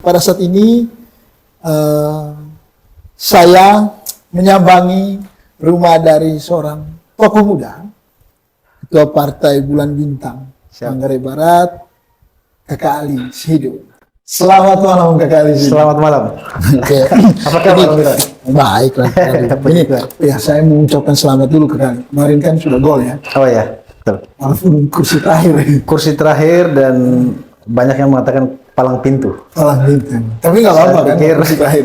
pada saat ini saya menyambangi rumah dari seorang tokoh muda, Ketua Partai Bulan Bintang, Manggarai Barat, Kakak Ali Sehidu. Selamat malam Kakak Ali Sehidu. Selamat malam. Oke. Apa kabar? Baiklah. Ini ya saya mengucapkan selamat dulu Kakak Ali. Kemarin kan sudah gol ya. Oh ya, betul. Walaupun kursi terakhir. Kursi terakhir dan banyak yang mengatakan palang pintu. Palang pintu. Tapi nggak apa-apa kan kursi terakhir.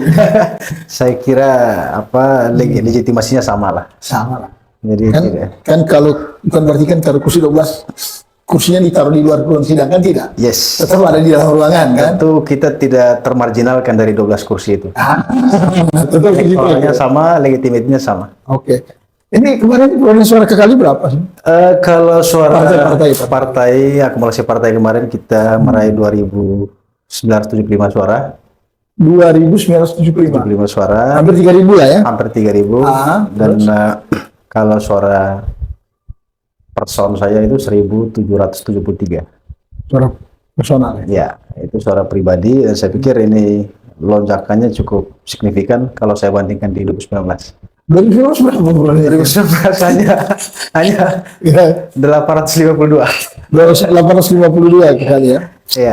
Saya kira legitimasinya sama lah. Sama lah. Jadi kan kalau bukan berarti kan kalau kursi 12 kursinya ditaruh di luar ruang sidang kan tidak? Yes. Tetap ada di dalam ruangan kan? Tentu kita tidak termarginalkan dari 12 kursi itu. Tetap begitu. Orangnya sama, legitimasinya sama. Oke. Ini kemarin perolehan suara kekali berapa sih? Kalau suara partai, akumulasi partai kemarin kita meraih 2.975 suara. 2.975 suara. Hampir 3.000 lah ya? Hampir 3.000. Dan kalau suara person saya itu 1.773. Suara personal ya? Ya, itu suara pribadi. Dan saya pikir ini lonjakannya cukup signifikan kalau saya bandingkan di 2019. 2019 berapa bulannya? 2019 hanya 852. 852 kali ya. Iya.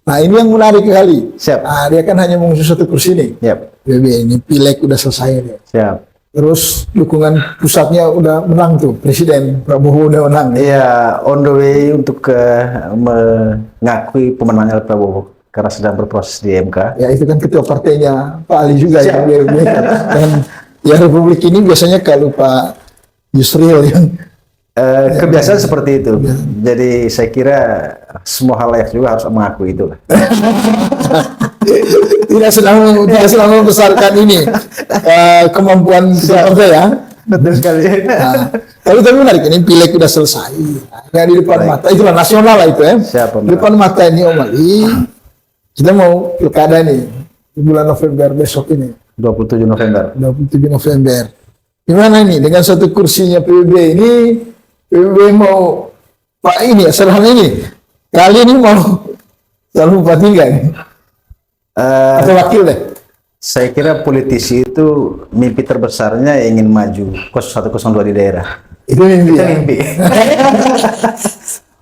Nah ini yang menarik kali. Siap. Nah, dia kan hanya mengusung satu kursi nih. Yep. BB ini pileg udah selesai nih. Siap. Terus dukungan pusatnya udah menang tuh, Presiden Prabowo udah menang. Iya, on the way untuk mengakui pemenangan Prabowo karena sedang berproses di MK. Ya itu kan ketua partainya Pak Ali juga ya. Dan ya Republik ini biasanya kalau Pak Yusril yang kebiasaan seperti itu. Jadi saya kira semua halayak juga harus mengakui itu. tidak sedang membesarkan ini kemampuan partai ya. Betul sekali. Nah, tapi menarik ini pileg udah selesai. Yang di depan mata itulah nasional lah itu ya. Siapa, di depan mata ini Om Ali, kita mau pilkada nih di bulan November besok ini. 27 November. 27 November. Gimana ini dengan satu kursinya PBB ini? PBB mau Pak ini sederhana ini. Kali ini mau calon bupati enggak ini? Atau wakil deh? Saya kira politisi itu mimpi terbesarnya ingin maju 0102 di daerah. Itu mimpi.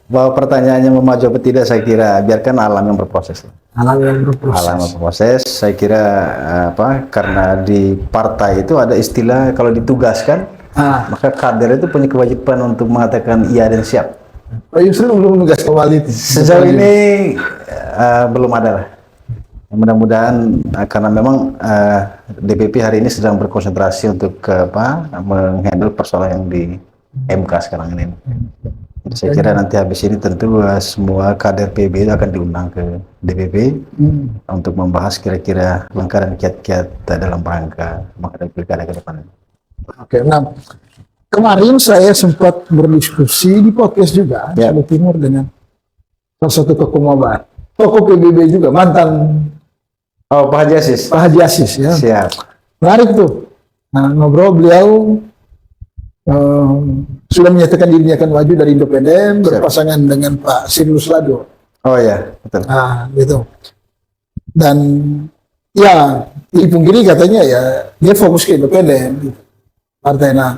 Bahwa pertanyaannya mau maju apa tidak, saya kira biarkan alam yang berproses. Alam yang berproses. Alam yang berproses. Saya kira karena di partai itu ada istilah kalau ditugaskan, maka kader itu punya kewajiban untuk mengatakan iya dan siap. Pak Yusril belum tugas kembali. Sejauh ini belum ada lah. Mudah-mudahan karena memang DPP hari ini sedang berkonsentrasi untuk menghandle persoalan yang di MK sekarang ini. Jadi saya kira nanti habis ini tentu semua kader PB itu akan diundang ke DPP untuk membahas kira-kira langkah dan kiat-kiat dalam rangka menghadapi pilkada ke depan. Oke, nah kemarin saya sempat berdiskusi di podcast juga Solo Timur dengan salah satu tokoh Mabar, tokoh PBB juga mantan. Oh, Pak Haji Asis. Pak Haji Asis ya. Siap. Menarik tuh. Nah, ngobrol beliau sudah menyatakan dirinya akan maju dari independen berpasangan dengan Pak Sirus Lado. Oh ya, betul. Nah, gitu. Dan ya, di Punggiri katanya ya dia fokus ke independen gitu. Partai. Nah,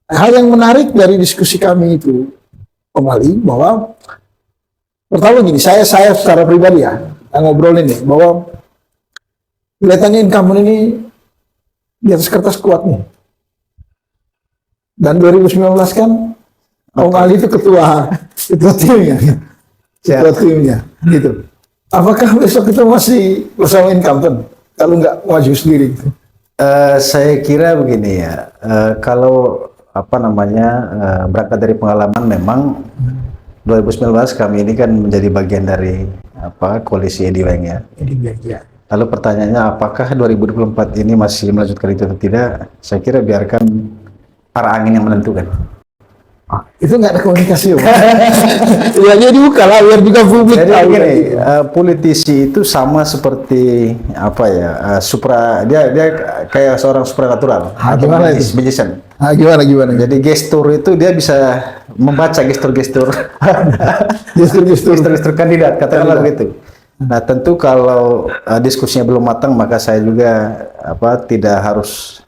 hal yang menarik dari diskusi kami itu kembali bahwa pertama gini, saya secara pribadi ya ngobrol ini bahwa kelihatannya incumbent ini di atas kertas kuat nih. Dan 2019 kan Om Ali itu ketua timnya. Ketua timnya gitu. Apakah besok kita masih bersama incumbent kalau nggak maju sendiri gitu? Saya kira begini ya. Kalau berangkat dari pengalaman memang 2019 kami ini kan menjadi bagian dari koalisi Edi Weng ya. Lalu pertanyaannya apakah 2024 ini masih melanjutkan itu atau tidak? Saya kira biarkan arah angin yang menentukan. Itu nggak ada komunikasi ya? Ya jadi buka lah biar juga publik. Jadi begini, politisi itu sama seperti dia kayak seorang supranatural. Gimana itu? Magician. Gimana? Jadi gestur itu dia bisa membaca gestur-gestur gestur kandidat, katakanlah begitu. Nah, tentu kalau diskusinya belum matang, maka saya juga tidak harus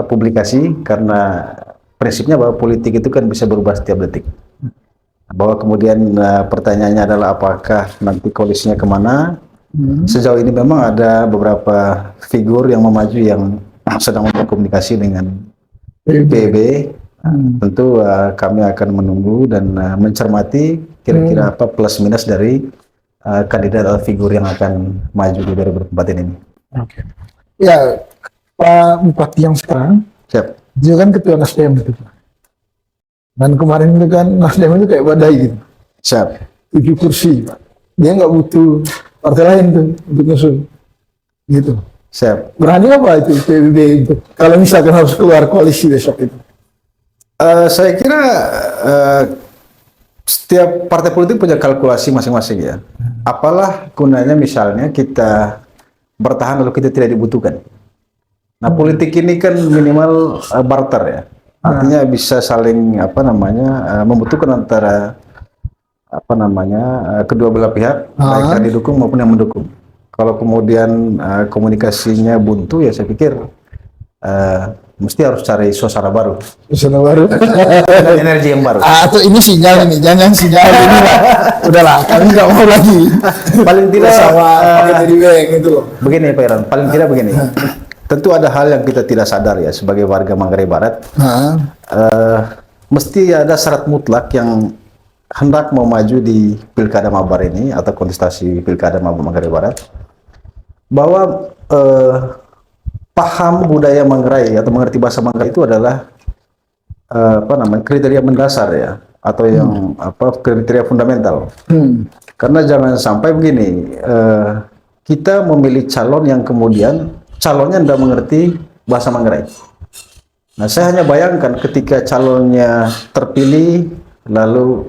publikasi, karena prinsipnya bahwa politik itu kan bisa berubah setiap detik. Bahwa kemudian pertanyaannya adalah apakah nanti koalisinya kemana. Sejauh ini memang ada beberapa figur yang memaju yang sedang berkomunikasi dengan PBB. Tentu kami akan menunggu dan mencermati kira-kira apa plus minus dari kandidat atau figur yang akan maju di 2024 ini. Oke. Ya, Pak Bupati yang sekarang, Siap. dia kan ketua Nasdem gitu. Dan kemarin itu kan Nasdem itu kayak badai gitu. Siap. 7 kursi, Pak. Dia nggak butuh partai lain tuh untuk ngusung. Gitu. Siap. Berani apa itu PBB itu? Kalau misalkan harus keluar koalisi besok itu? Saya kira setiap partai politik punya kalkulasi masing-masing ya. Apalah gunanya misalnya kita bertahan lalu kita tidak dibutuhkan. Nah, politik ini kan minimal barter ya. Artinya bisa saling membutuhkan antara kedua belah pihak, baik yang didukung maupun yang mendukung. Kalau kemudian komunikasinya buntu, ya saya pikir mesti harus cari suasana baru. Suasana baru. Energi yang baru. Atau ini sinyal ini, jangan sinyal ini lah. Udahlah, kami nggak mau lagi. Paling tidak sama pakai tadi bank itu loh. Begini Pak Iran, paling tidak begini. Tentu ada hal yang kita tidak sadar ya sebagai warga Manggarai Barat. Mesti ada syarat mutlak yang hendak mau maju di Pilkada Mabar ini atau kontestasi Pilkada Mabar Manggarai Barat, bahwa paham budaya Manggarai atau mengerti bahasa Manggarai itu adalah kriteria mendasar ya, atau yang kriteria fundamental. Karena jangan sampai begini, kita memilih calon yang kemudian calonnya tidak mengerti bahasa Manggarai. Nah, saya hanya bayangkan ketika calonnya terpilih lalu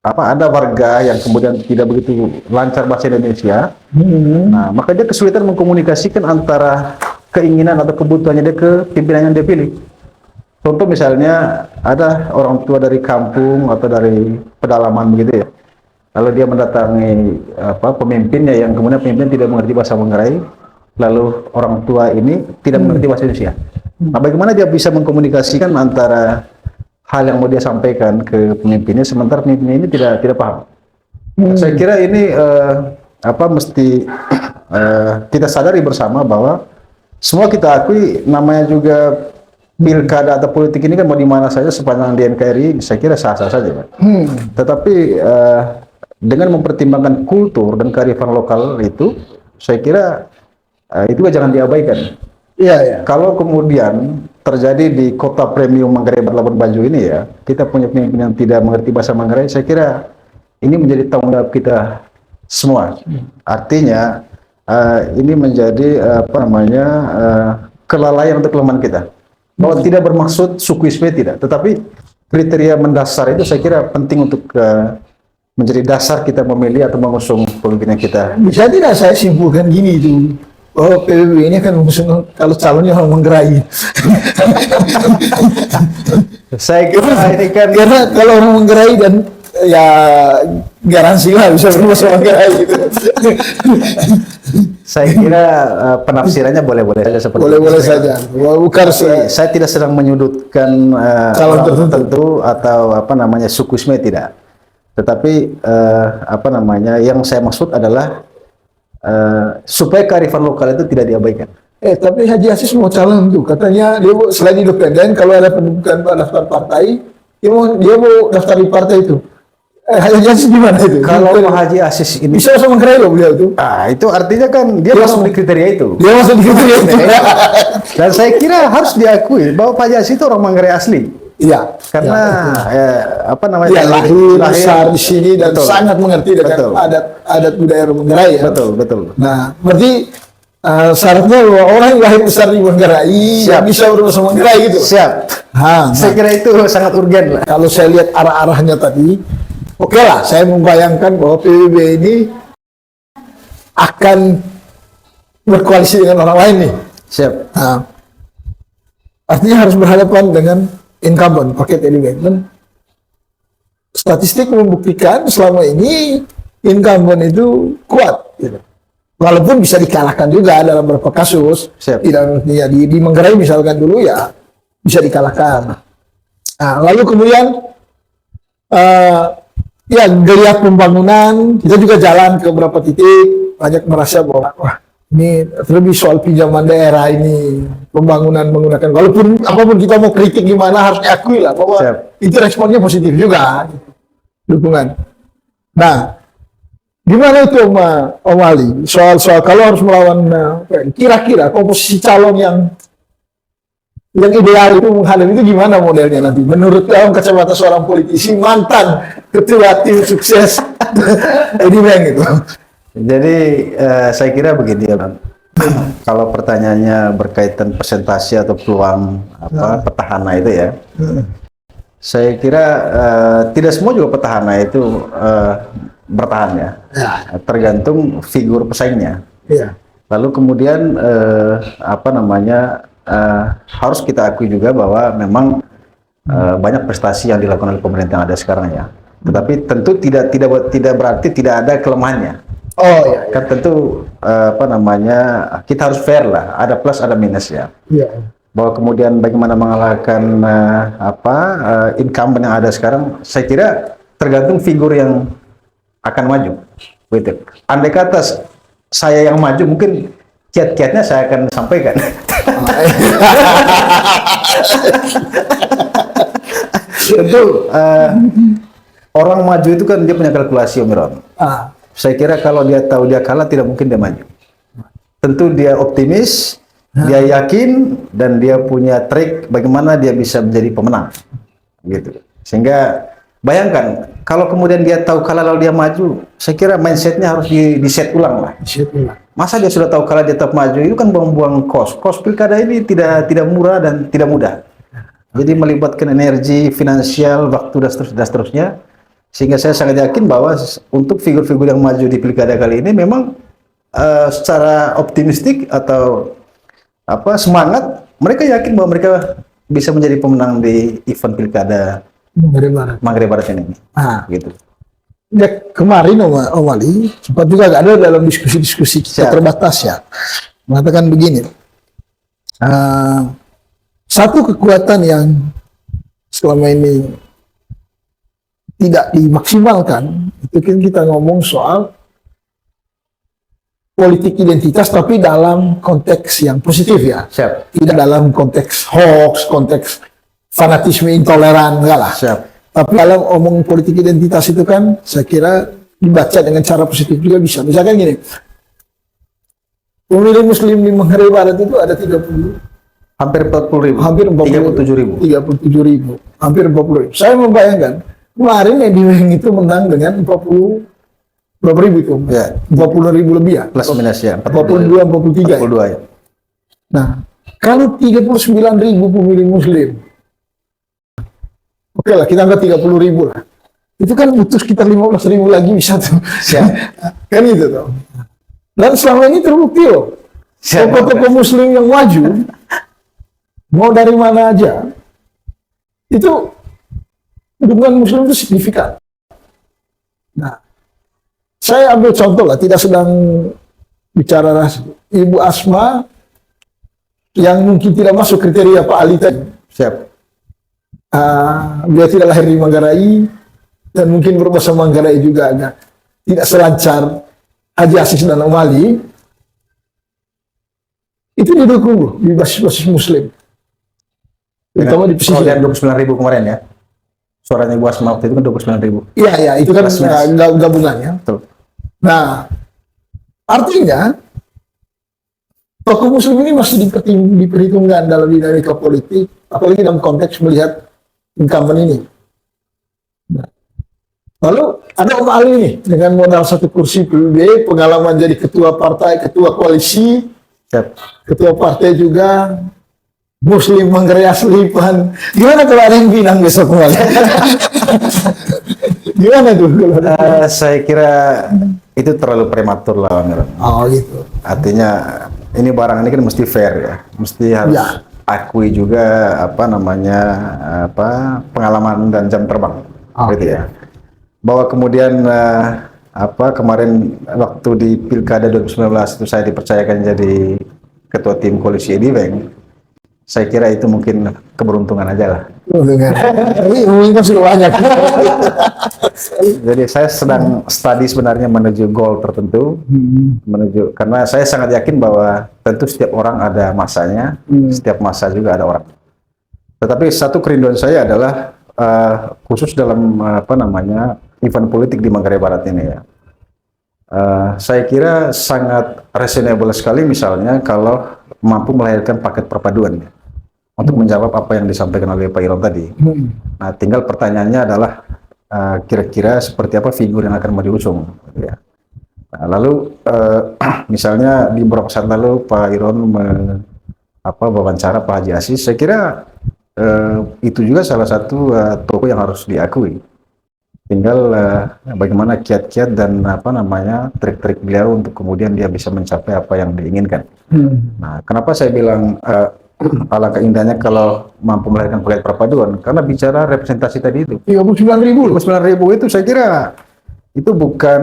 ada warga yang kemudian tidak begitu lancar bahasa Indonesia. Nah, maka dia kesulitan mengkomunikasikan antara keinginan atau kebutuhannya dia ke pimpinan yang dia pilih. Contoh misalnya ada orang tua dari kampung atau dari pedalaman begitu ya. Lalu dia mendatangi pemimpinnya yang kemudian pemimpin tidak mengerti bahasa Manggarai. Lalu orang tua ini tidak mengerti bahasa Indonesia. Nah, bagaimana dia bisa mengkomunikasikan antara hal yang mau dia sampaikan ke pemimpinnya sementara pemimpinnya ini tidak paham. Saya kira ini mesti kita sadari bersama bahwa semua kita akui namanya juga pilkada atau politik ini kan mau di mana saja sepanjang di NKRI saya kira sah-sah saja, Pak. Tetapi dengan mempertimbangkan kultur dan kearifan lokal itu, saya kira itu jangan diabaikan. Iya. Kalau kemudian terjadi di kota premium Manggarai Labuan Bajo ini ya, kita punya pemimpin yang tidak mengerti bahasa Manggarai, saya kira ini menjadi tanggung jawab kita semua. Artinya ini menjadi kelalaian untuk kelemahan kita. Bahwa tidak bermaksud sukuisme tidak, tetapi kriteria mendasar itu saya kira penting untuk menjadi dasar kita memilih atau mengusung pemimpin yang kita. Bisa tidak saya simpulkan gini itu? Oh, PBB ini akan mengusung kalau calonnya orang Manggarai. Saya kira ini kan Karena kalau orang Manggarai dan ya garansi lah bisa berbahasa Manggarai gitu. Saya kira penafsirannya boleh-boleh saja seperti Boleh-boleh itu. saja. Bukan Saya tidak sedang menyudutkan calon orang tertentu atau sukuisme tidak. Tetapi yang saya maksud adalah supaya kearifan lokal itu tidak diabaikan. Tapi Haji Asis mau calon tuh, katanya dia mau selain independen kalau ada pendudukan daftar partai, dia mau daftar di partai itu. Haji Asis gimana itu? Kalau Pak Haji Asis ini bisa sama Manggarai loh beliau itu. itu artinya kan dia masuk di kriteria itu. Dia masuk di kriteria itu. Dan saya kira harus diakui bahwa Pak Haji Asis itu orang Manggarai asli. Iya. Karena Dia lahir besar di sini dan betul, sangat mengerti dengan adat budaya Manggarai ya. Betul. Nah, berarti syaratnya bahwa orang yang lahir besar di Manggarai yang bisa berbahasa Manggarai gitu. Siap. Saya kira itu sangat urgen lah. Kalau saya lihat arah-arahnya tadi, oke lah, saya membayangkan bahwa PBB ini akan berkoalisi dengan orang lain nih. Siap. Nah, artinya harus berhadapan dengan incumbent paket elemen. Statistik membuktikan selama ini incumbent itu kuat. Gitu. Walaupun bisa dikalahkan juga dalam beberapa kasus. Siap. Tidak ya, di Manggarai misalkan dulu ya bisa dikalahkan. Nah, lalu kemudian ya geliat pembangunan, kita juga jalan ke beberapa titik, banyak merasa bahwa wah ini terlebih soal pinjaman daerah ini, pembangunan menggunakan, walaupun apapun kita mau kritik gimana harus diakui lah bahwa Siap. itu responnya positif juga, dukungan. Nah, gimana itu Om Ali? Soal kalau harus melawan, kira-kira komposisi calon yang ideal itu menghadapi itu gimana modelnya nanti? Menurut dalam kacamata seorang politisi mantan ketua tim sukses Edi Beng itu. Jadi saya kira begini ya Bang. Kalau pertanyaannya berkaitan presentasi atau peluang petahana itu ya, saya kira tidak semua juga petahana itu bertahan ya. Tergantung figur pesaingnya. Iya. Lalu kemudian harus kita akui juga bahwa memang banyak prestasi yang dilakukan oleh pemerintah yang ada sekarang ya. Tetapi tentu tidak berarti tidak ada kelemahannya. Oh iya. Kan tentu kita harus fair lah, ada plus ada minus ya. Iya. Bahwa kemudian bagaimana mengalahkan incumbent yang ada sekarang, saya kira tergantung figur yang akan maju. Betul. Andai kata saya yang maju, mungkin kiat-kiatnya saya akan sampaikan. Tentu orang maju itu kan dia punya kalkulasi Om Iron. Saya kira kalau dia tahu dia kalah, tidak mungkin dia maju. Tentu dia optimis, dia yakin, dan dia punya trik bagaimana dia bisa menjadi pemenang. Gitu. Sehingga bayangkan, kalau kemudian dia tahu kalah lalu dia maju, saya kira mindsetnya harus di-set ulang lah. Masa dia sudah tahu kalah dia tetap maju, itu kan buang-buang kos. Kos pilkada ini tidak murah dan tidak mudah. Jadi melibatkan energi, finansial, waktu, dan seterusnya. Sehingga saya sangat yakin bahwa untuk figur-figur yang maju di pilkada kali ini memang secara optimistik atau semangat, mereka yakin bahwa mereka bisa menjadi pemenang di event pilkada Manggarai Barat ini. Gitu. Ya, kemarin Om Ali sempat juga ada dalam diskusi-diskusi kita terbatas ya, mengatakan begini, satu kekuatan yang selama ini tidak dimaksimalkan, itu kan kita ngomong soal politik identitas, tapi dalam konteks yang positif ya. Siap. Tidak dalam konteks hoax, konteks fanatisme intoleran, enggak lah. Siap. Tapi dalam omong politik identitas itu kan, saya kira dibaca dengan cara positif juga bisa. Misalkan gini, pemilih Muslim di Manggarai Barat itu ada 30, hampir 40.000, hampir 37.000, hampir 40.000. Saya membayangkan kemarin Edi Beng itu menang dengan 40 berapa ribu itu? Ya. 40.000 lebih ya? Plus minus ya. 42, 43 42 ya. Nah, kalau 39.000 pemilih Muslim, oke lah, kita anggap 30.000 lah. Itu kan butuh sekitar 15.000 lagi bisa tuh. Siap. Kan gitu tuh. Dan selama ini terbukti loh. Tokoh-tokoh Muslim yang maju, mau dari mana aja, itu dukungan Muslim itu signifikan. Nah, saya ambil contoh lah, tidak sedang bicara ras. Ibu Asma yang mungkin tidak masuk kriteria Pak Ali tadi. Siap. Dia tidak lahir di Manggarai dan mungkin berbahasa Manggarai juga agak tidak selancar Haji Asis dan Om Ali. Itu didukung loh di basis-basis Muslim. Terutama di pesisir. 29.000 kemarin ya. Suaranya Ibu Asma waktu itu kan 29.000. Iya, itu kan gabungannya. Betul. Nah, artinya tokoh Muslim ini masih diperhitungkan dalam dinamika politik, apalagi dalam konteks melihat incumbent ini. Nah, lalu ada Om Ali nih dengan modal satu kursi PBB, pengalaman jadi ketua partai, ketua koalisi, ketua partai juga, Muslim Manggarai asli Pan. Gimana kalau ada yang pinang besok kembali? Gimana tuh? Saya kira itu terlalu prematur lah, Om. Oh gitu. Artinya ini barang ini kan mesti fair ya, mesti harus akui juga pengalaman dan jam terbang, gitu ya. Bahwa kemudian kemarin waktu di Pilkada 2019 itu saya dipercayakan jadi ketua tim koalisi Edibank. Saya kira itu mungkin keberuntungan aja lah. Tapi mungkin sudah banyak. Jadi saya sedang studi sebenarnya menuju goal tertentu, karena saya sangat yakin bahwa tentu setiap orang ada masanya, setiap masa juga ada orang. Tetapi satu kerinduan saya adalah khusus dalam event politik di Manggarai Barat ini ya. Saya kira sangat reasonable sekali misalnya kalau mampu melahirkan paket perpaduan ya, untuk menjawab apa yang disampaikan oleh Pak Iron tadi. Nah, tinggal pertanyaannya adalah kira-kira seperti apa figur yang akan mau diusung. Ya. Nah, lalu misalnya di beberapa saat lalu Pak Iron wawancara Pak Haji Asis, saya kira itu juga salah satu tokoh yang harus diakui. Tinggal bagaimana kiat-kiat dan trik-trik beliau untuk kemudian dia bisa mencapai apa yang diinginkan. Nah, kenapa saya bilang alangkah indahnya kalau mampu melahirkan paket perpaduan? Karena bicara representasi tadi itu 39.000 itu saya kira itu bukan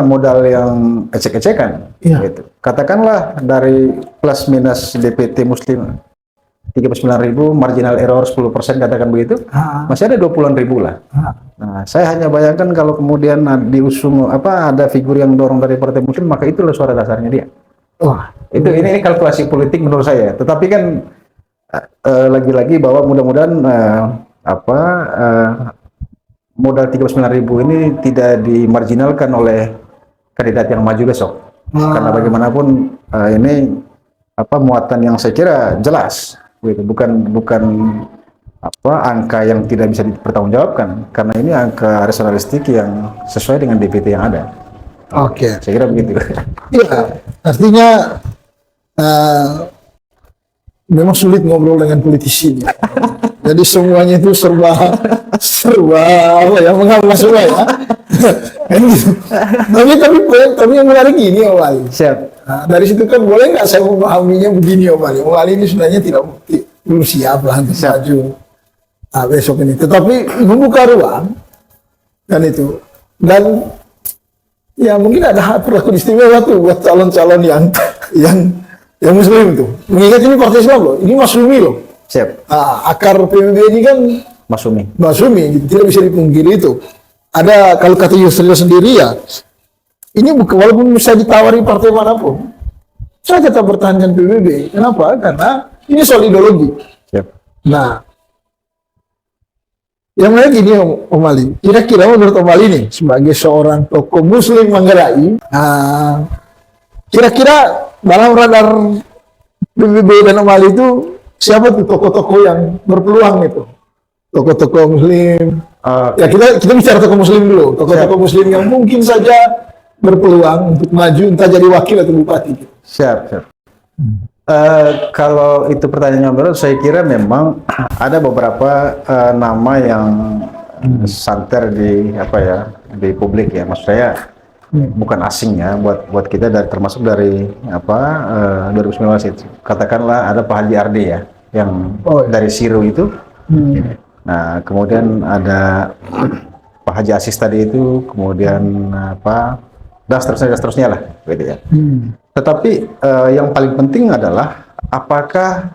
modal yang ecek-ecekan. Gitu. Katakanlah dari plus minus DPT Muslim 39.000, marginal error 10%, katakan begitu, masih ada 20-an ribu lah. Nah, saya hanya bayangkan kalau kemudian diusung ada figur yang dorong dari Partai Muslim, maka itulah suara dasarnya dia. Ini kalkulasi politik menurut saya. Tetapi kan lagi-lagi bahwa mudah-mudahan modal 39.000 ini tidak dimarginalkan oleh kandidat yang maju besok. Karena bagaimanapun ini muatan yang saya kira jelas. Gitu. Bukan angka yang tidak bisa dipertanggungjawabkan, karena ini angka rasionalistik yang sesuai dengan DPT yang ada. Oke. Saya kira begitu. Iya, artinya memang sulit ngobrol dengan politisi. Jadi semuanya itu serba mengapa semua ya. Tapi yang menarik ini Om Ali. Siap. Nah, dari situ kan boleh nggak saya memahaminya begini Om Ali. Om Ali ini sebenarnya belum siap lah untuk maju besok ini. Tetapi membuka ruang kan itu. Dan ya mungkin ada hak perlakuan istimewa tuh buat calon-calon yang Muslim itu. Mengingat ini Partai Islam loh, ini Masyumi loh. Siap. Akar PBB ini kan Masyumi, gitu. Tidak bisa dipungkiri itu. Ada kalau kata Yusril sendiri ya, ini bukan, walaupun bisa ditawari partai manapun, saya tetap bertahankan PBB. Kenapa? Karena ini soal ideologi. Siap. Nah, yang menarik gini Om Ali, kira-kira menurut Om Ali nih, sebagai seorang tokoh Muslim Manggarai, kira-kira dalam radar PBB dan Om Ali itu siapa tuh tokoh-tokoh yang berpeluang itu? Tokoh-tokoh Muslim. Ya kita bicara tokoh Muslim dulu. Tokoh-tokoh Muslim yang mungkin saja berpeluang untuk maju entah jadi wakil atau bupati. Siap. Kalau itu pertanyaannya benar, saya kira memang ada beberapa nama yang santer di publik ya. Maksud saya bukan asing ya buat kita, termasuk dari 2019 itu. Katakanlah ada Pak Haji Ardi ya, yang dari Siru itu. Nah, kemudian ada Pak Haji Asis tadi itu, kemudian dan seterusnya lah, gitu ya. Tetapi yang paling penting adalah apakah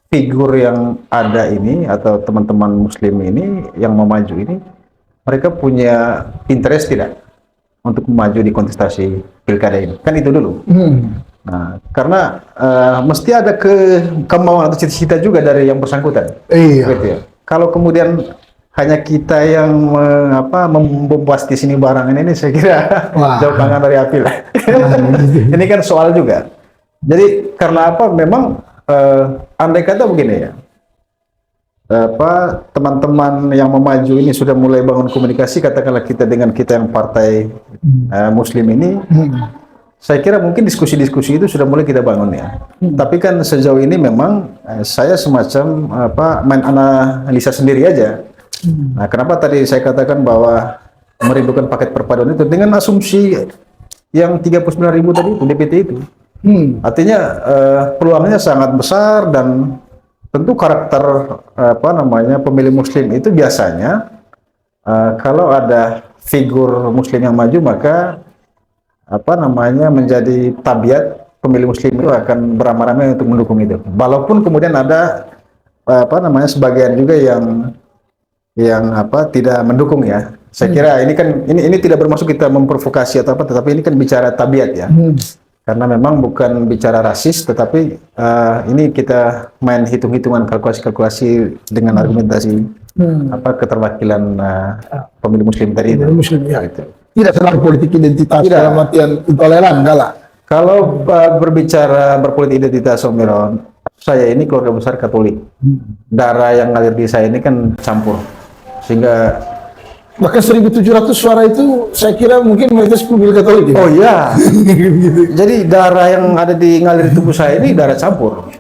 figur yang ada ini atau teman-teman Muslim ini yang mau maju ini, mereka punya interest tidak untuk maju di kontestasi pilkada ini? Kan itu dulu. Nah, karena mesti ada kemauan atau cita-cita juga dari yang bersangkutan. Gitu ya. Kalau kemudian hanya kita yang membombastis ini barang ini saya kira jauh panggang dari api lah. Ini kan soal juga. Jadi karena memang andai kata begini ya, teman-teman yang memaju ini sudah mulai bangun komunikasi, katakanlah kita dengan kita yang partai Muslim ini, saya kira mungkin diskusi-diskusi itu sudah mulai kita bangun ya. Tapi kan sejauh ini memang saya semacam main analisa sendiri aja. Nah, kenapa tadi saya katakan bahwa merindukan paket perpaduan itu dengan asumsi yang 39.000 tadi itu DPT itu. Artinya peluangnya sangat besar, dan tentu karakter pemilih Muslim itu biasanya kalau ada figur Muslim yang maju, maka apa namanya menjadi tabiat pemilih Muslim itu akan beramai-ramai untuk mendukung itu. Walaupun kemudian ada apa namanya sebagian juga yang apa tidak mendukung ya. Saya kira ini kan ini tidak bermaksud kita memprovokasi atau apa, tetapi ini kan bicara tabiat ya. Karena memang bukan bicara rasis, tetapi ini kita main hitung-hitungan kalkulasi-kalkulasi dengan argumentasi apa keterwakilan pemilih Muslim tadi itu. Muslim ya. Gitu. Tidak serang politik identitas Tidak. dalam artian intoleran, enggak lah. Kalau berbicara berpolitik identitas, Om Miron, saya ini keluarga besar Katolik. Darah yang ngalir di saya ini kan campur, sehingga Bahkan 1.700 suara itu saya kira mungkin mayoritas pemilih Katolik. oh iya, jadi darah yang ada di ngalir di tubuh saya ini darah campur.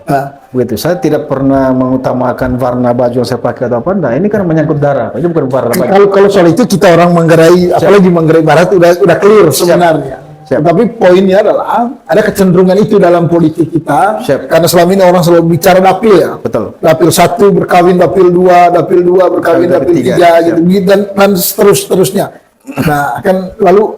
Begitu, saya tidak pernah mengutamakan warna baju yang saya pakai atau apa. Nah, ini kan menyangkut darah, ini bukan warna baju. Kalau soal itu kita orang Manggarai, apalagi Manggarai Barat udah clear sebenarnya. Siap. Tapi poinnya adalah ada kecenderungan itu dalam politik kita. Siap. Karena selama ini orang selalu bicara dapil ya. Betul. Dapil 1 berkawin dapil 2, dapil 2 berkawin dapil 3 gitu, dan seterusnya. Nah, kan lalu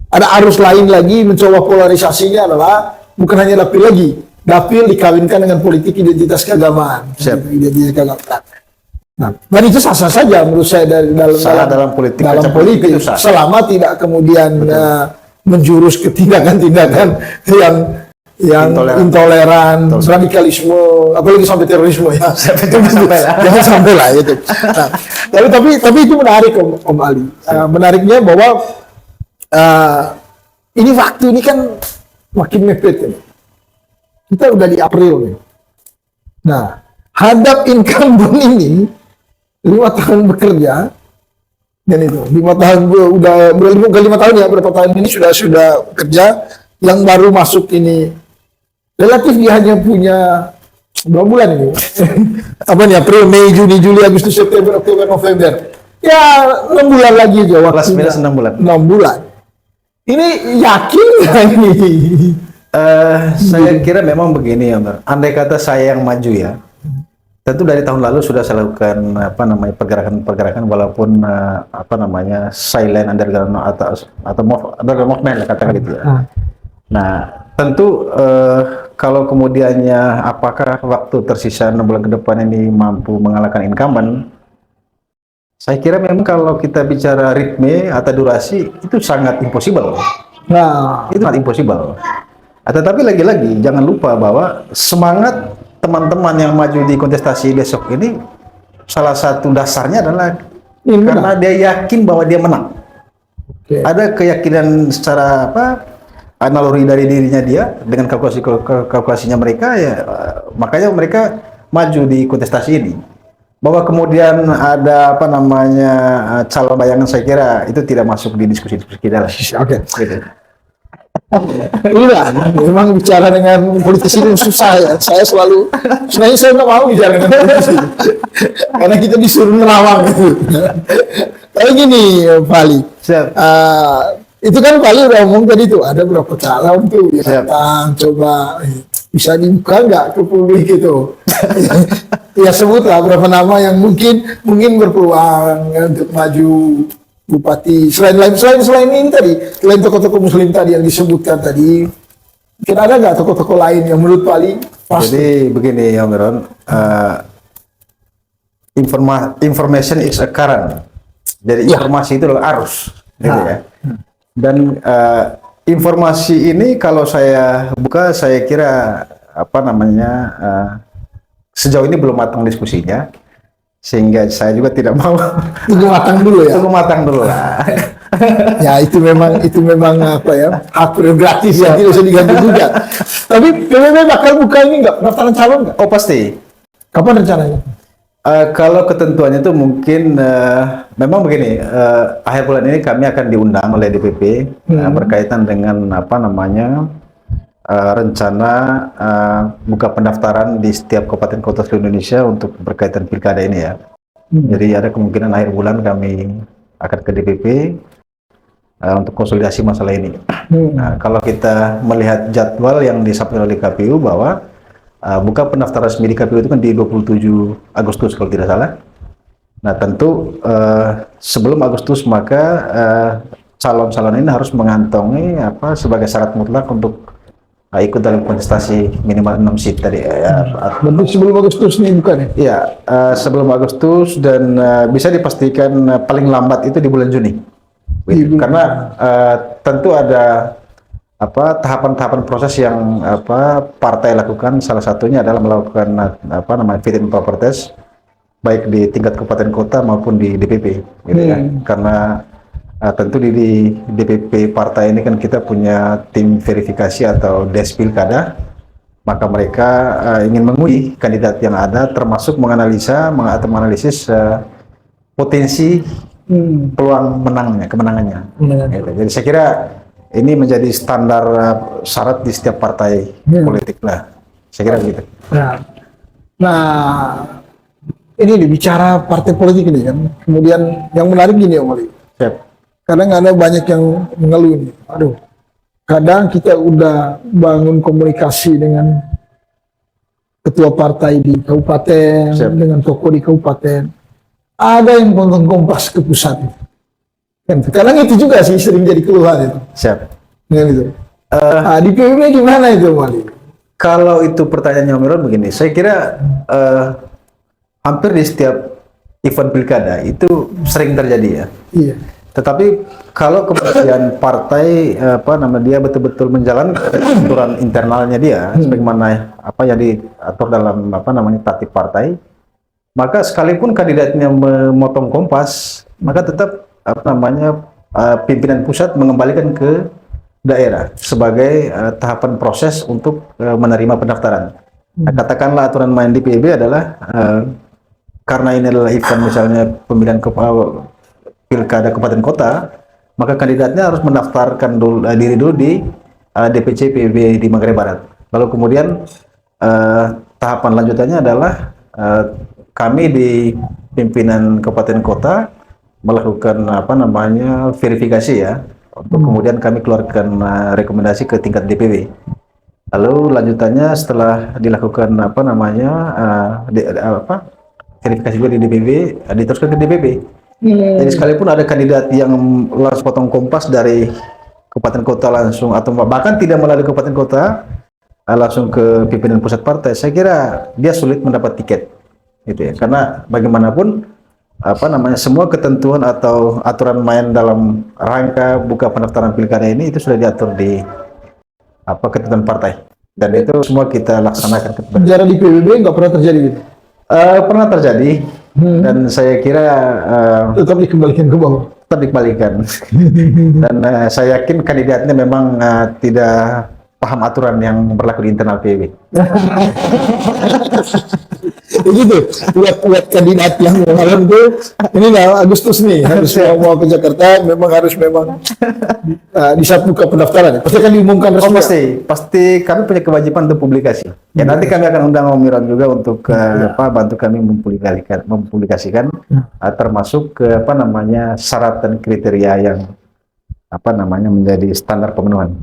ada arus lain lagi mencoba polarisasinya adalah bukan hanya dapil lagi. Dapil dikawinkan dengan politik identitas keagamaan. Siap. Identitas keagamaan. Nah, dan itu sah-sah saja menurut saya dalam politik. dalam politik itu sah. selama tidak kemudian menjurus ke tindakan-tindakan yang intoleran, radikalisme, apalagi sampai terorisme ya. Jangan sampai lah itu. Nah, tapi itu menarik Om Ali. Menariknya bahwa ini waktu ini kan makin mepet ini. Kita udah di April nih. Nah, hadap incumbent ini 5 tahun bekerja, dan itu 5 tahun udah 5 tahun ya, berapa tahun ini sudah bekerja. Yang baru masuk ini relatif dia hanya punya berapa bulan ini? Apa nih, April, Mei, Juni, Juli, Agustus, September, Oktober, November. Ya 6 bulan lagi aja waktunya. Plus minus 6 bulan. 6 bulan. Ini yakin nggak ini? Saya kira memang begini ya, Mbak. Andai kata saya yang maju ya, tentu dari tahun lalu sudah saya lakukan apa namanya pergerakan walaupun apa namanya silent underground atau underground movement lah katakan gitu ya. Nah, tentu kalau kemudiannya apakah waktu tersisa 6 bulan ke depan ini mampu mengalahkan incumbent, saya kira memang kalau kita bicara ritme atau durasi itu sangat impossible. Nah, Itu sangat impossible. Tetapi lagi-lagi jangan lupa bahwa semangat teman-teman yang maju di kontestasi besok ini salah satu dasarnya adalah karena dia yakin bahwa dia menang. Ada keyakinan secara apa naluri dari dirinya dia dengan kalkulasinya mereka ya, makanya mereka maju di kontestasi ini. Bahwa kemudian ada apa namanya calon bayangan, saya kira itu tidak masuk di diskusi-diskusi kita lah. Oke. Gitu. Iya, memang bicara dengan politisi itu susah ya. Sebenarnya saya nggak mau bicara dengan politisi, karena kita disuruh nerawang gitu. Tapi gini, Fali, itu kan Fali udah ngomong tadi tuh ada berapa calon tuh yang datang, coba bisa dibuka nggak ke publik gitu. Ya sebutlah berapa nama yang mungkin berpeluang untuk maju bupati, selain ini tadi, selain tokoh-tokoh Muslim tadi yang disebutkan tadi, kira ada nggak tokoh-tokoh lain yang menurut Fali pasti? Jadi begini ya, Meron, information is a current. Jadi informasi itu adalah arus, gitu ya. Dan informasi ini kalau saya buka, saya kira apa namanya sejauh ini belum matang diskusinya. Sehingga saya juga tidak mau tunggu matang dulu ya. Tunggu matang dulu lah. Ya itu memang apa ya, hak prerogatif yang tidak usah diganggu juga. Tapi PBB bakal buka ini nggak, pendaftaran calon nggak? Oh pasti. Kapan rencananya? Kalau ketentuannya itu mungkin memang begini, akhir bulan ini kami akan diundang oleh DPP berkaitan dengan apa namanya rencana buka pendaftaran di setiap kabupaten kota seluruh Indonesia untuk berkaitan pilkada ini ya. Jadi ada kemungkinan akhir bulan kami akan ke DPP untuk konsolidasi masalah ini. Nah, kalau kita melihat jadwal yang disampaikan oleh KPU bahwa buka pendaftaran resmi di KPU itu kan di 27 Agustus kalau tidak salah. Nah, tentu sebelum Agustus maka calon-calon ini harus mengantongi sebagai syarat mutlak untuk ikut dalam kontestasi minimal 6 seat tadi ya. Berarti sebelum Agustus nih bukan ya? Iya, sebelum Agustus dan bisa dipastikan paling lambat itu di bulan Juni. Karena tentu ada tahapan-tahapan proses yang partai lakukan. Salah satunya adalah melakukan fit and proper test baik di tingkat kabupaten kota maupun di DPP gitu ya. Karena tentu di DPP partai ini kan kita punya tim verifikasi atau des pilkada, maka mereka ingin menguji kandidat yang ada, termasuk menganalisis potensi peluang kemenangannya. Gitu. Jadi saya kira ini menjadi standar syarat di setiap partai politik lah. Saya kira begitu. Nah, ini bicara partai politik ini kan. Kemudian yang menarik gini Om Ali. Kadang ada banyak yang mengeluh nih. Aduh, kadang kita udah bangun komunikasi dengan ketua partai di kabupaten, dengan tokoh di kabupaten. Ada yang nonton Kompas ke pusat. Kan kadang itu juga sih sering jadi keluhan itu. Dengan itu. Di PBB gimana itu Om Ali? Kalau itu pertanyaannya Om Irwan begini, saya kira hampir di setiap event pilkada itu sering terjadi ya. Iya. Tetapi kalau kemudian partai dia betul-betul menjalankan aturan internalnya dia sebagaimana yang diatur dalam tatip partai, maka sekalipun kandidatnya memotong Kompas, maka tetap pimpinan pusat mengembalikan ke daerah sebagai tahapan proses untuk menerima pendaftaran. Nah, katakanlah aturan main di PBB adalah karena ini adalah event misalnya pemilihan pilkada kabupaten kota, maka kandidatnya harus mendaftarkan diri dulu di DPC PBB di Manggarai Barat. Lalu kemudian tahapan lanjutannya adalah kami di pimpinan kabupaten kota melakukan verifikasi ya, untuk kemudian kami keluarkan rekomendasi ke tingkat DPW. Lalu lanjutannya setelah dilakukan verifikasi juga di DPW, diteruskan ke DPP. Jadi sekalipun ada kandidat yang langsung potong Kompas dari kabupaten kota langsung, atau bahkan tidak melalui kabupaten kota langsung ke pimpinan pusat partai, saya kira dia sulit mendapat tiket, gitu ya. Karena bagaimanapun semua ketentuan atau aturan main dalam rangka buka pendaftaran pilkada ini itu sudah diatur di ketentuan partai, dan itu semua kita laksanakan. Sejarah di PBB nggak pernah terjadi gitu? Pernah terjadi, dan saya kira tetap dikembalikan ke bawah. Tetap dikembalikan. Dan saya yakin kandidatnya memang tidak paham aturan yang berlaku di internal PBB. Begitu, buat kandidat yang malam itu, ini Agustus nih, harus mau ke Jakarta, harus di saat buka pendaftaran, pasti akan diumumkan resmi. Pasti kami punya kewajiban untuk publikasi. Ya nanti kami akan undang Om Irwan juga untuk bantu kami mempublikasikan, termasuk syarat dan kriteria yang menjadi standar pemenuhan.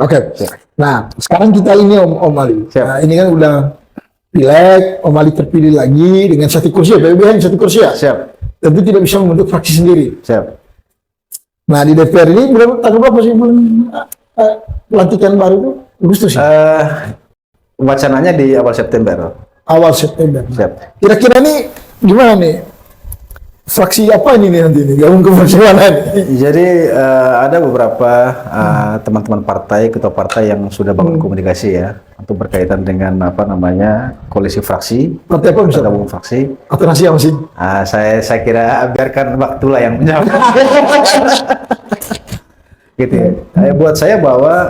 Oke. Nah, sekarang kita ini Om Ali. Nah, ini kan udah pileg, Om Ali terpilih lagi dengan 1 kursi ya, PBB hanya 1 kursi ya? Siap. Tentu tidak bisa membentuk fraksi sendiri. Siap. Nah, di DPR ini tanggal berapa sih pelantikan baru itu? Agustus ya? Wacananya di awal September. Awal September. Siap. Kira-kira nih gimana nih? Fraksi apa ini nanti nih? Gabung ke fraksi mana nih? Jadi ada beberapa teman-teman partai, ketua partai yang sudah bangun komunikasi ya untuk berkaitan dengan koalisi fraksi. Partai apa misalnya? Gabung fraksi. Atau rahasia masih? Saya kira biarkan waktulah yang menjawab. Gitu ya. Buat saya bahwa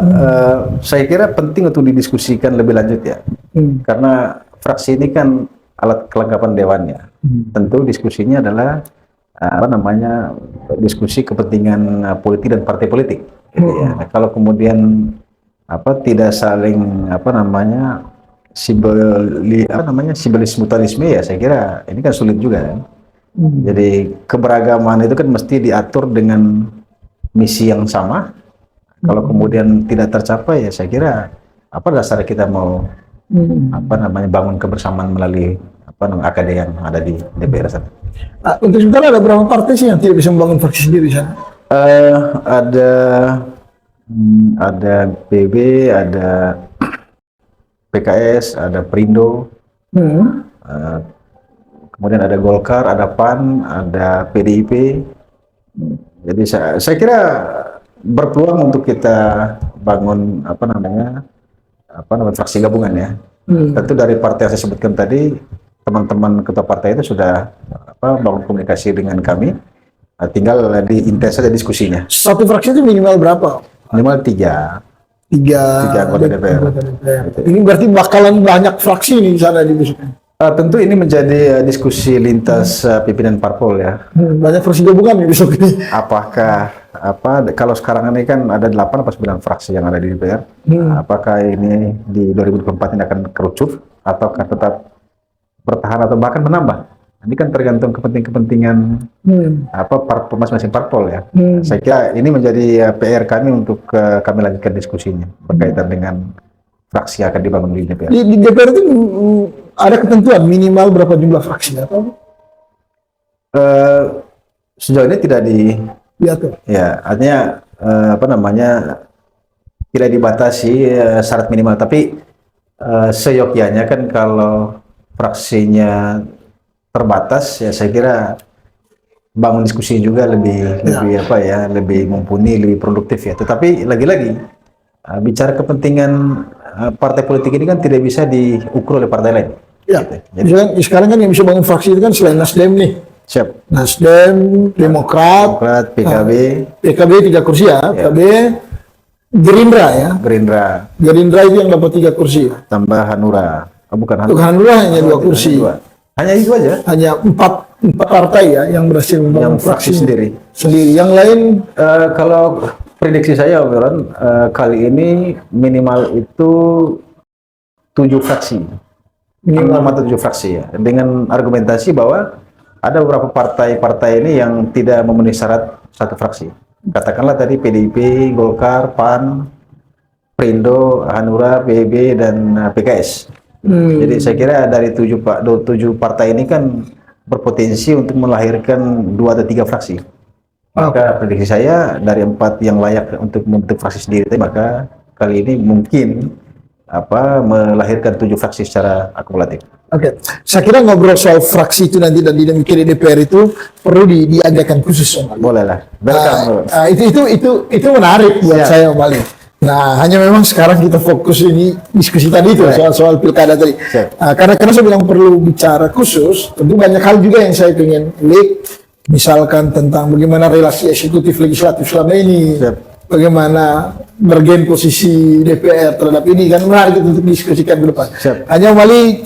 saya kira penting untuk didiskusikan lebih lanjut ya. Karena fraksi ini kan alat kelengkapan dewannya. Tentu diskusinya adalah diskusi kepentingan politik dan partai politik. Gitu ya. Nah, kalau kemudian tidak saling sibelis mutualisme ya, saya kira ini kan sulit juga kan. Jadi keberagaman itu kan mesti diatur dengan misi yang sama. Kalau kemudian tidak tercapai ya, saya kira apa dasar kita mau bangun kebersamaan melalui AKD yang ada di DPR sana. Untuk sementara ada berapa partai sih yang tidak bisa membangun fraksi sendiri di sana? Ada ada PB, ada PKS, ada Perindo, eh, kemudian ada Golkar, ada PAN, ada PDIP. Jadi saya kira berpeluang untuk kita bangun fraksi gabungan ya. Tentu dari partai yang saya sebutkan tadi, teman-teman ketua partai itu sudah bangun komunikasi dengan kami. Tinggal diintens saja diskusinya. Satu fraksi itu minimal berapa? Minimal tiga anggota DPR. Ini berarti bakalan banyak fraksi nih di sana dibesarkan. Tentu ini menjadi diskusi lintas pimpinan parpol ya. Banyak fraksi gabungan nih besok ini. Apakah kalau sekarang ini kan ada 8 atau 9 fraksi yang ada di DPR. Apakah ini di 2024 ini akan kerucut ataukah tetap bertahan atau bahkan menambah? Ini kan tergantung kepentingan masing-masing parpol ya. Saya kira ini menjadi PR kami untuk kami lanjutkan diskusinya berkaitan dengan fraksi yang akan dibangun di DPR. Di DPR itu ada ketentuan minimal berapa jumlah fraksi atau? Sejauh ini tidak diatur. Ya, artinya tidak dibatasi syarat minimal, tapi seyogyanya kan kalau fraksinya terbatas ya saya kira bangun diskusi juga lebih mumpuni, lebih produktif ya. Tetapi lagi-lagi bicara kepentingan partai politik ini kan tidak bisa diukur oleh partai lain. Ya. Gitu. Jadi, misalkan sekarang kan yang bisa bangun fraksi itu kan selain Nasdem nih. Siap. Nasdem, Demokrat, PKB. PKB 3 kursi ya. PKB, Gerindra ya. Gerindra itu yang dapat 3 kursi. Tambah Hanura. Bukan Untuk Hanura hanya 2 kursi. Hanya itu aja. Hanya 4 partai ya yang berhasil membangun fraksi sendiri. Yang lain kalau prediksi saya, Om, kali ini minimal itu 7 fraksi. Minimal 7 fraksi ya. Dengan argumentasi bahwa ada beberapa partai ini yang tidak memenuhi syarat satu fraksi. Katakanlah tadi PDIP, Golkar, PAN, Perindo, Hanura, PB, dan PKS. Jadi saya kira dari 7 partai ini kan berpotensi untuk melahirkan 2 atau 3 fraksi. Maka prediksi saya dari 4 yang layak untuk membentuk fraksi sendiri, maka kali ini mungkin melahirkan 7 fraksi secara akumulatif. Oke, saya kira ngobrol soal fraksi itu nanti dan dinamika di DPR itu perlu diadakan khusus, Om Ali. Boleh lah. Itu menarik buat saya, Om Ali. Nah, hanya memang sekarang kita fokus ini diskusi tadi itu soal pilkada tadi. Karena saya bilang perlu bicara khusus, tentu banyak hal juga yang saya ingin lihat, misalkan tentang bagaimana relasi eksekutif legislatif selama ini, bagaimana bergen posisi DPR terhadap ini, kan menarik untuk diskusikan ke depan. Hanya Om Ali,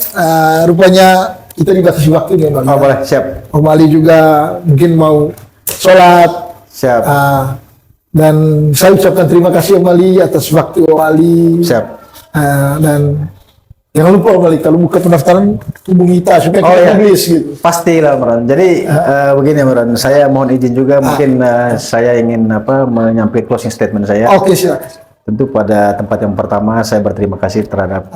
rupanya kita dibatasi waktu nih, Om Ali. Boleh, siap. Om Ali juga mungkin mau sholat. Siap. Dan saya ucapkan terima kasih Om Ali atas waktu Om Ali. Siap. Dan jangan lupa Om Ali, kalau buka pendaftaran hubungi kita supaya kita tulis gitu. Pastilah, Meron. Jadi begini, Meron, saya mohon izin juga mungkin saya ingin menyampaikan closing statement saya. Oke, silakan. Tentu pada tempat yang pertama saya berterima kasih terhadap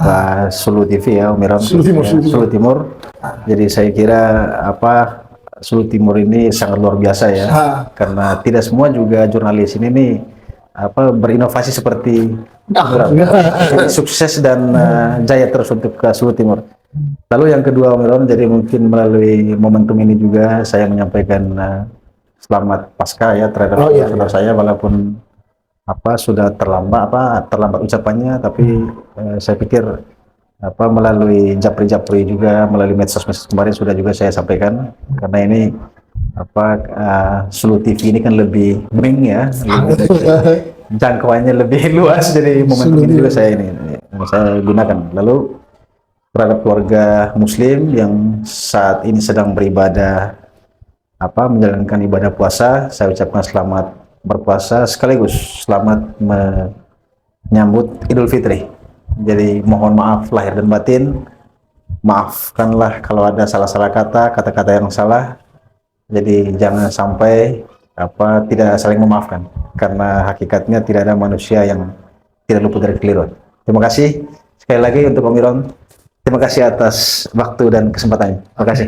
Sulu TV ya, Om Meron. Sulu Timur. Jadi saya kira Sulu Timur ini sangat luar biasa ya, karena tidak semua juga jurnalis ini nih berinovasi seperti sukses dan jaya terus untuk Sulu Timur. Lalu yang kedua, Om Meron, jadi mungkin melalui momentum ini juga saya menyampaikan selamat Paskah ya terhadap saudara saya, walaupun sudah terlambat ucapannya, tapi saya pikir melalui japri juga, melalui medsos kemarin sudah juga saya sampaikan, karena ini Sulu TV ini kan lebih ya, jangkauannya lebih luas, jadi momentum ini juga saya gunakan. Lalu terhadap keluarga Muslim yang saat ini sedang beribadah, menjalankan ibadah puasa, saya ucapkan selamat berpuasa sekaligus selamat menyambut Idul Fitri. Jadi mohon maaf lahir dan batin, maafkanlah kalau ada salah-salah kata-kata yang salah. Jadi jangan sampai tidak saling memaafkan, karena hakikatnya tidak ada manusia yang tidak luput dari kekeliruan. Terima kasih sekali lagi untuk Om Miron. Terima kasih atas waktu dan kesempatannya. Terima kasih.